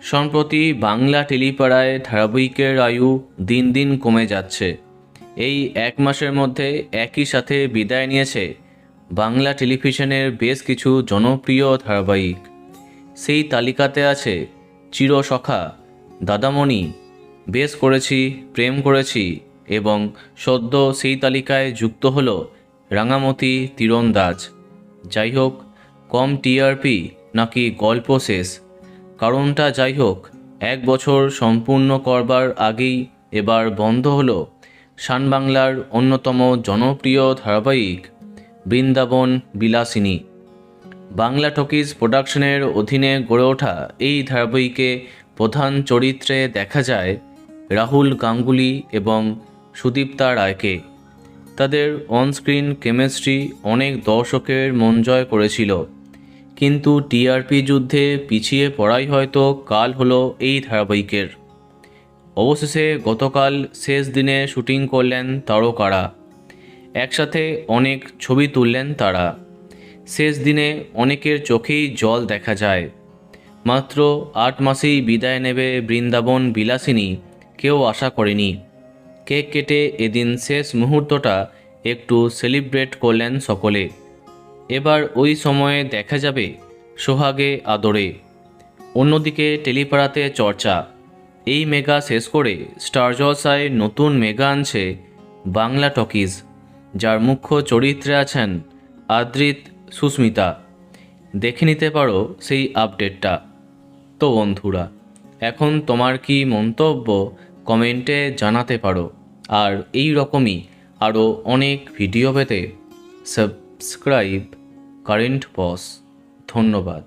সম্প্রতি বাংলা টেলিপাড়ায় ধারাবাহিকের আয়ু দিন দিন কমে যাচ্ছে। এই এক মাসের মধ্যে একই সাথে বিদায় নিয়েছে বাংলা টেলিভিশনের বেশ কিছু জনপ্রিয় ধারাবাহিক। সেই তালিকাতে আছে চিরসখা, দাদামণি, বেশ করেছি, প্রেম করেছি এবং সদ্য সেই তালিকায় যুক্ত হলো রাঙামতি তীরন্দাজ। যাই হোক, কম টিআরপি নাকি গল্প শেষ, কারণটা যাই হোক, 1 বছর সম্পূর্ণ করবার আগেই এবার বন্ধ হলো শান বাংলার অন্যতম জনপ্রিয় ধারাবাহিক বৃন্দাবন বিলাসিনী। বাংলা টকিজ প্রোডাকশনের অধীনে গড়ে ওঠা এই ধারাবাহিকে প্রধান চরিত্রে দেখা যায় রাহুল গাঙ্গুলি এবং সুদীপ্তা রায়কে। তাদের অনস্ক্রিন কেমিস্ট্রি অনেক দর্শকের মন জয় করেছিল, কিন্তু টিআরপি যুদ্ধে পিছিয়ে পড়াই হয়তো কাল হলো এই ধারাবাহিকের। অবশেষে গতকাল শেষ দিনে শুটিং করলেন তারকারা, একসাথে অনেক ছবি তুললেন তারা। শেষ দিনে অনেকের চোখেই জল দেখা যায়। মাত্র 8 মাসেই বিদায় নেবে বৃন্দাবন বিলাসিনী কেউ আশা করেনি। কেক কেটে এদিন শেষ মুহূর্তটা একটু সেলিব্রেট করলেন সকলে। এবার ওই সময়ে দেখা যাবে সোহাগে আদরে। অন্যদিকে টেলিপাড়াতে চর্চা, এই মেগা শেষ করে স্টার জলসায় নতুন মেগা আনছে বাংলা টকিজ, যার মুখ্য চরিত্রে আছেন আদ্রিত, সুস্মিতা। দেখে নিতে পারো সেই আপডেটটা। তো বন্ধুরা, এখন তোমার কি মন্তব্য কমেন্টে জানাতে পারো। আর এই রকমই আরও অনেক ভিডিও পেতে সাবস্ক্রাইব কারেন্ট বস। ধন্যবাদ।